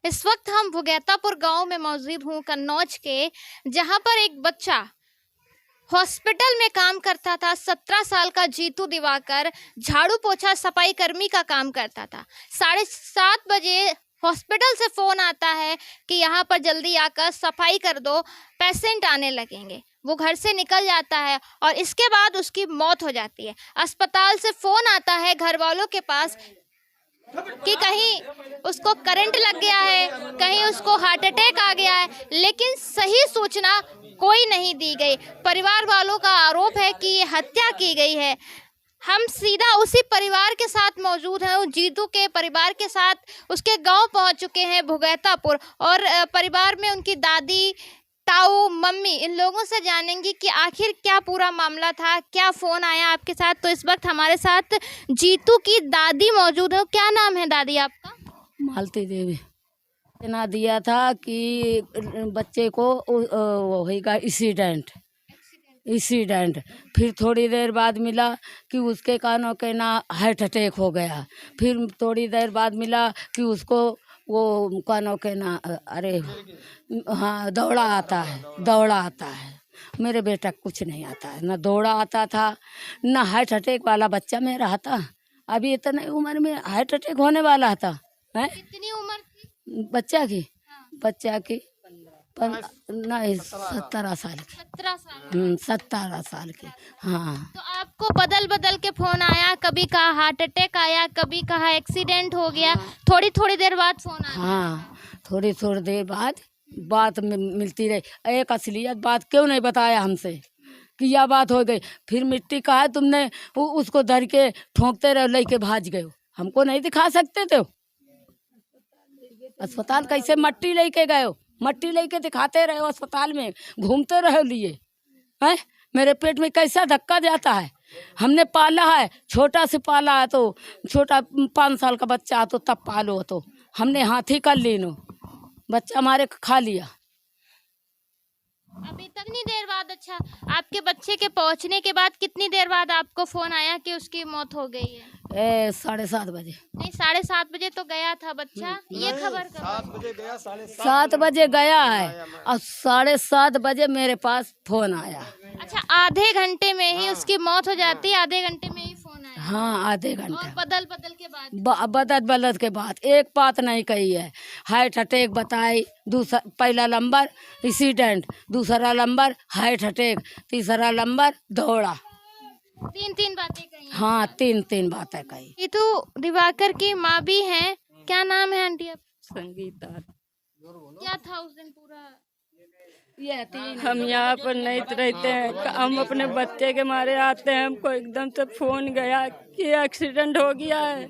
इस वक्त हम भुगैतापुर गांव में मौजूद हूँ कन्नौज के, जहां पर एक बच्चा हॉस्पिटल में काम करता था। 17 साल का जीतू दिवाकर झाड़ू पोछा सफाई कर्मी का काम करता था। 7:30 बजे हॉस्पिटल से फ़ोन आता है कि यहाँ पर जल्दी आकर सफाई कर दो, पेशेंट आने लगेंगे। वो घर से निकल जाता है और इसके बाद उसकी मौत हो जाती है। अस्पताल से फ़ोन आता है घर वालों के पास कि कहीं उसको करंट लग गया है, कहीं उसको हार्ट अटैक आ गया है, लेकिन सही सूचना कोई नहीं दी गई। परिवार वालों का आरोप है कि ये हत्या की गई है। हम सीधा उसी परिवार के साथ मौजूद हैं, जीतू के परिवार के साथ उसके गांव पहुंच चुके हैं भुगैतापुर, और परिवार में उनकी दादी, ताऊ, मम्मी, इन लोगों से जानेंगी कि आखिर क्या पूरा मामला था, क्या फ़ोन आया आपके साथ। तो इस वक्त हमारे साथ जीतू की दादी मौजूद है। क्या नाम है दादी आपका? मालती देवी। इतना दिया था कि बच्चे को होगा एक्सीडेंट। फिर थोड़ी देर बाद मिला कि उसके कानों के ना हार्ट अटैक हो गया। फिर थोड़ी देर बाद मिला कि उसको वो कानों के ना हाँ दौड़ा आता है। मेरे बेटा कुछ नहीं आता है, ना दौड़ा आता था, ना हार्ट अटैक वाला बच्चा मेरा था। अभी इतने उम्र में हार्ट अटैक होने वाला था। है कितनी उम्र थी बच्चा की? हाँ। बच्चा की नहीं 17 साल की। 17 साल। 17 साल की। हाँ। तो आपको बदल बदल के फोन आया, कभी कहा हार्ट अटैक आया, कभी कहा एक्सीडेंट हो गया, थोड़ी थोड़ी देर बाद फोन आया। हाँ, थोड़ी थोड़ी देर बाद बात मिलती रही। एक असलियत बात क्यों नहीं बताया हमसे कि यह बात हो गई। फिर मिट्टी का है तुमने उसको धर के ठोंकते रहो, लेके भाज गए। हमको नहीं दिखा सकते थे। अस्पताल कैसे मट्टी लेके गए हो? मट्टी लेके दिखाते रहे हो, अस्पताल में घूमते रहो लिए। हैं मेरे पेट में कैसा धक्का जाता है। हमने पाला है, छोटा से पाला है, तो छोटा 5 साल का बच्चा तो तब पालो, तो हमने हाथी कर लीनो, बच्चा हमारे खा लिया। अभी तक देर बाद, अच्छा, आपके बच्चे के पहुंचने के बाद कितनी देर बाद आपको फोन आया कि उसकी मौत हो गई है? 7:30 बजे। नहीं, 7:30 बजे तो गया था बच्चा, ये खबर कब? 7 बजे गया, 7 बजे गया है और 7:30 बजे मेरे पास फोन आया। अच्छा, आधे घंटे में ही उसकी मौत हो जाती है? आधे घंटे में ही फोन आया? हाँ, आधे और घंटे बदल बदल के बाद? बदल के बाद एक बात नहीं कही है। हार्ट अटैक बताई, दूसरा पहला नंबर एक्सीडेंट, दूसरा नंबर हार्ट अटैक, तीसरा नंबर दौड़ा। 3 बातें कही। हाँ, 3 बातें कही। जीतू दिवाकर की माँ भी हैं। क्या नाम है आंटी आप? संगीता। क्या था उस दिन पूरा? हम यहाँ पर नहीं रहते हैं, हम अपने बच्चे के मारे आते हैं। हमको एकदम से फोन गया कि एक्सीडेंट हो गया है।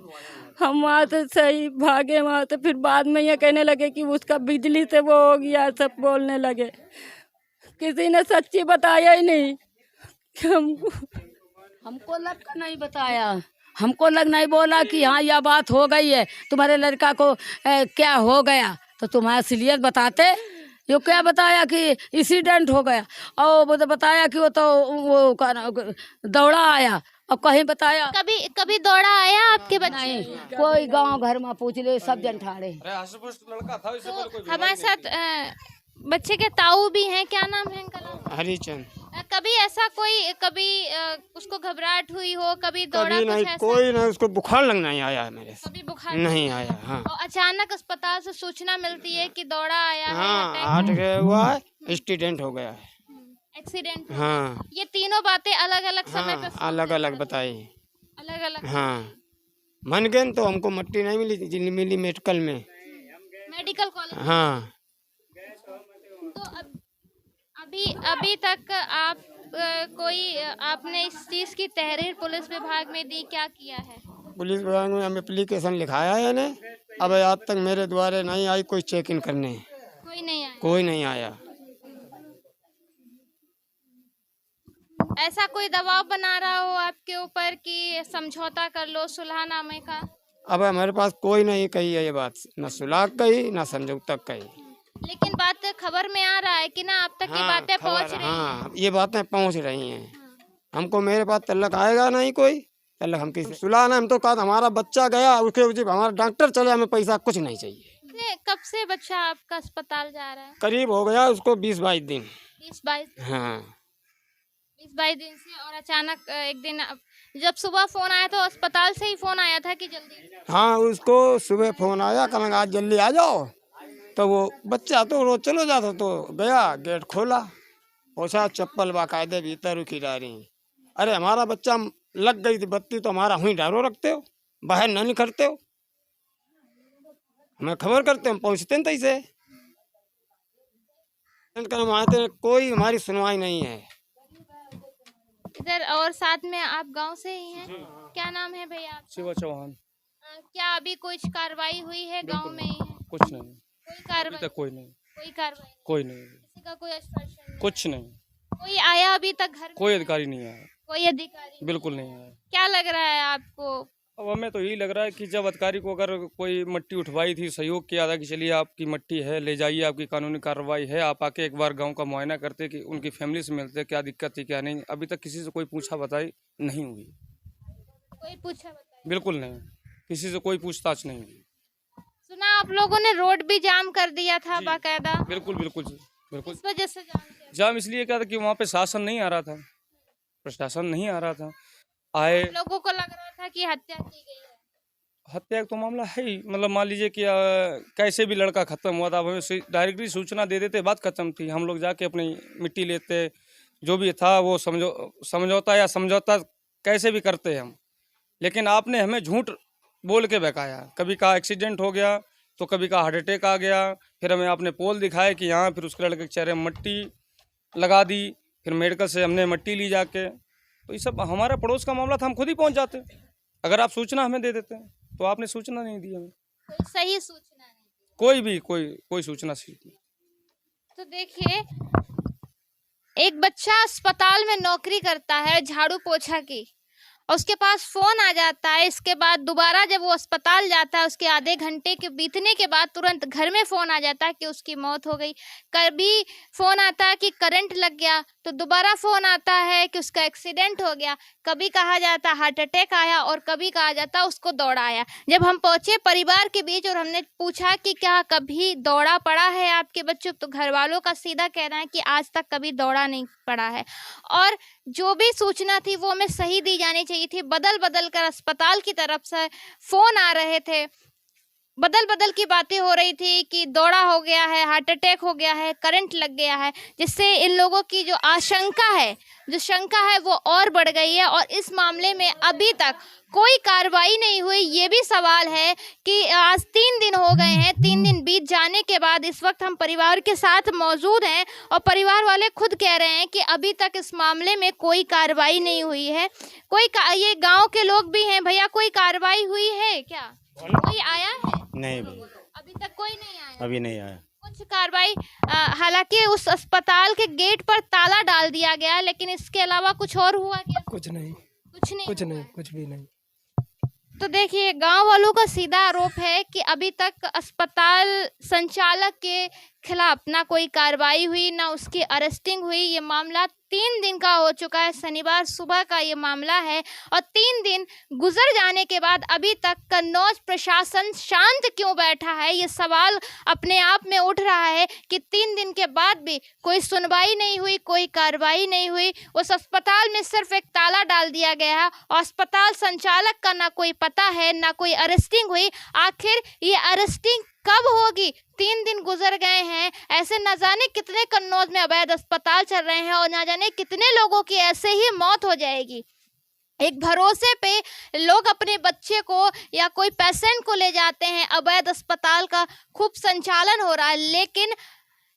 हम वहाँ से सही भागे वहाँ से, फिर बाद में ये कहने लगे कि उसका बिजली से वो हो गया, सब बोलने लगे। किसी ने सच्ची बताया ही नहीं। हमको लग का नहीं बताया, हमको लग नहीं बोला कि हाँ यह बात हो गई है, तुम्हारे लड़का को क्या हो गया, तो तुम्हारा असलियत बताते। यो क्या बताया कि एक्सीडेंट हो गया, और वो तो बताया कि वो तो वो दौड़ा आया, और कहीं बताया कभी दौड़ा आया आपके बच्चे? नहीं। कोई गांव घर में पूछ ले, सब जन ठाड़े। तो हमारे साथ बच्चे के ताऊ भी हैं। क्या नाम है इनका? हरिचंद। कभी ऐसा कोई, कभी उसको घबराहट हुई हो, कभी दौड़ा, कभी नहीं, कुछ ऐसा? कोई नहीं, उसको बुखार लगना नहीं आया है मेरे से। कभी बुखार नहीं आया। हाँ, और अचानक अस्पताल से सूचना मिलती है कि दौड़ा आया है, हाँ, अटैक हार्ट अटैक हुआ है, एक्सीडेंट हो गया है। एक्सीडेंट। हाँ, ये तीनों बातें अलग अलग समय पे हाँ, अलग अलग बताई। अलग अलग। हाँ, मन गए तो हमको मट्टी नहीं मिली, मिली मेडिकल में, मेडिकल कॉलेज। हाँ। तो अभी तक आप आपने इस चीज की तहरीर पुलिस विभाग में दी, क्या किया है? पुलिस विभाग में हम एप्लीकेशन लिखाया है ने, अब आज तक मेरे द्वारे नहीं आई कोई चेक इन करने। कोई नहीं आया? कोई नहीं आया। ऐसा कोई दबाव बना रहा हो आपके ऊपर कि समझौता कर लो, सुलहनामे का? अब हमारे पास कोई नहीं कही है ये बात, न सुलह कही न समझौता कही। लेकिन बात खबर में आ रहा है कि ना, आप तक ये बातें पहुंच रही हैं। हाँ, ये बातें पहुंच रही हैं। हमको मेरे पास तल्लक आएगा नहीं कोई, तल्लक हम किसी सुलह ना, हम तो कहा हमारा बच्चा गया, उसके हमारा डॉक्टर चले, हमें पैसा कुछ नहीं चाहिए। कब से बच्चा आपका अस्पताल जा रहा है? करीब हो गया उसको 20-22 दिन। 20-22 हाँ 20-22 दिन से। और अचानक एक दिन जब सुबह फोन आया तो अस्पताल से ही फोन आया था कि जल्दी? हाँ उसको सुबह फोन आया, कल आज जल्दी आ जाओ। तो वो बच्चा तो रोज चलो जाता, तो गया, गेट खोला, पोछा, चप्पल बाकायदे भीतर की डाली। अरे हमारा बच्चा लग गई थी बत्ती तो हमारा हुई डारो रखते हो, बाहर ना निकलते हो, हमें खबर करते हम पहुँचते हैं तैसे। हम आते हैं, कोई हमारी सुनवाई नहीं है। इधर और साथ में आप गांव से ही हैं? क्या नाम है भैया आपका? शिवा चौहान। क्या अभी कुछ कार्रवाई हुई है गांव में ही है? कुछ नहीं, कोई कार्रवाई? तक कोई नहीं, कोई कार्रवाई नहीं? कोई नहीं, किसी का कोई आश्वासन नहीं? कुछ नहीं, कोई आया अभी तक घर में? कोई अधिकारी नहीं आया, कोई अधिकारी? बिल्कुल नहीं आया। क्या लग रहा है आपको? अब हमें तो यही लग रहा है कि जब अधिकारी को अगर कोई मिट्टी उठवाई थी, सहयोग किया था कि चलिए आपकी मिट्टी है, ले जाइए, आपकी कानूनी कार्रवाई है, आप आके एक बार गांव का मुआयना करते कि उनकी फैमिली से मिलते, क्या दिक्कत थी क्या नहीं। अभी तक किसी से कोई पूछा बताई नहीं हुई, कोई पूछा बताइए? बिल्कुल नहीं, किसी से कोई पूछताछ नहीं हुई। सुना आप लोगों ने रोड भी जाम कर दिया था बाकायदा? बिल्कुल बिल्कुल जी, बिल्कुल। इस वजह से जाम किया? जाम इसलिए क्या था कि वहाँ पे शासन नहीं आ रहा था, प्रशासन नहीं आ रहा था। आए, लोगों को लग रहा था कि हत्या की गई है। हत्या का तो मामला है ही, मतलब मान लीजिए कि कैसे भी लड़का खत्म हुआ था, हमें डायरेक्टली सूचना दे देते, बात खत्म थी, हम लोग जाके अपनी मिट्टी लेते, जो भी था वो समझौता या समझौता कैसे भी करते हम। लेकिन आपने हमें झूठ बोल के बहकाया, कभी कहा एक्सीडेंट हो गया, तो कभी कहा हार्ट अटैक आ गया, फिर हमें आपने पोल दिखाया कि यहाँ, फिर उसके लड़के के चेहरे में मिट्टी लगा दी, फिर मेडिकल से हमने मिट्टी ली जाके। तो ये सब हमारा पड़ोस का मामला था, हम खुद ही पहुँच जाते अगर आप सूचना हमें दे देते, तो आपने सूचना नहीं दी हमें, कोई सही सूचना नहीं दी। कोई भी कोई सूचना नहीं। तो देखिए, एक बच्चा अस्पताल में नौकरी करता है झाड़ू पोछा की, और उसके पास फोन आ जाता है। इसके बाद दोबारा जब वो अस्पताल जाता है, उसके आधे घंटे के बीतने के बाद तुरंत घर में फोन आ जाता है कि उसकी मौत हो गई। कभी फोन आता है कि करंट लग गया, तो दोबारा फोन आता है कि उसका एक्सीडेंट हो गया। कभी कहा जाता हार्ट अटैक आया, और कभी कहा जाता उसको दौड़ाया। जब हम पहुंचे परिवार के बीच और हमने पूछा कि क्या कभी दौड़ा पड़ा है आपके बच्चों, तो घर वालों का सीधा कहना है कि आज तक कभी दौड़ा नहीं पड़ा है। और जो भी सूचना थी वो हमें सही दी जानी चाहिए थी। बदल बदल कर अस्पताल की तरफ से फोन आ रहे थे, बदल बदल की बातें हो रही थी कि दौड़ा हो गया है, हार्ट अटैक हो गया है, करंट लग गया है, जिससे इन लोगों की जो आशंका है, जो शंका है, वो और बढ़ गई है। और इस मामले में अभी तक कोई कार्रवाई नहीं हुई। ये भी सवाल है कि आज 3 दिन हो गए हैं, 3 दिन बीत जाने के बाद इस वक्त हम परिवार के साथ मौजूद हैं, और परिवार वाले खुद कह रहे हैं कि अभी तक इस मामले में कोई कार्रवाई नहीं हुई है। ये गाँव के लोग भी हैं। भैया, कोई कार्रवाई हुई है क्या? कोई आया है? नहीं, अभी तक कोई नहीं आया। अभी नहीं आया। कुछ कार्रवाई, हालांकि उस अस्पताल के गेट पर ताला डाल दिया गया, लेकिन इसके अलावा कुछ और हुआ क्या? कुछ नहीं, कुछ भी नहीं। तो देखिए, गांव वालों का सीधा आरोप है कि अभी तक अस्पताल संचालक के खिलाफ ना कोई कार्रवाई हुई, ना उसकी अरेस्टिंग हुई। ये मामला 3 दिन का हो चुका है, शनिवार सुबह का ये मामला है, और 3 दिन गुजर जाने के बाद अभी तक कन्नौज प्रशासन शांत क्यों बैठा है, ये सवाल अपने आप में उठ रहा है कि 3 दिन के बाद भी कोई सुनवाई नहीं हुई, कोई कार्रवाई नहीं हुई। उस अस्पताल में सिर्फ एक ताला डाल दिया गया है, और अस्पताल संचालक का ना कोई पता है, ना कोई अरेस्टिंग हुई। आखिर ये अरेस्टिंग कब होगी? 3 दिन गुजर गए हैं, ऐसे न जाने कितने कन्नौज में अवैध अस्पताल चल रहे हैं, और न जाने कितने लोगों की ऐसे ही मौत हो जाएगी। एक भरोसे पे लोग अपने बच्चे को या कोई पेशेंट को ले जाते हैं, अवैध अस्पताल का खूब संचालन हो रहा है, लेकिन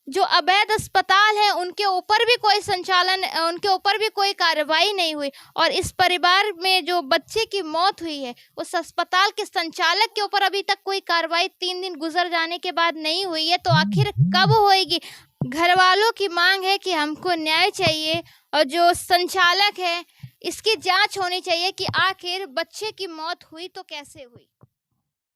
जो अवैध अस्पताल है उनके ऊपर भी कोई संचालन, उनके ऊपर भी कोई कार्रवाई नहीं हुई। और इस परिवार में जो बच्चे की मौत हुई है, उस अस्पताल के संचालक के ऊपर अभी तक कोई कार्रवाई 3 दिन गुजर जाने के बाद नहीं हुई है। तो आखिर कब होएगी? घर वालों की मांग है कि हमको न्याय चाहिए, और जो संचालक है इसकी जांच होनी चाहिए कि आखिर बच्चे की मौत हुई तो कैसे हुई।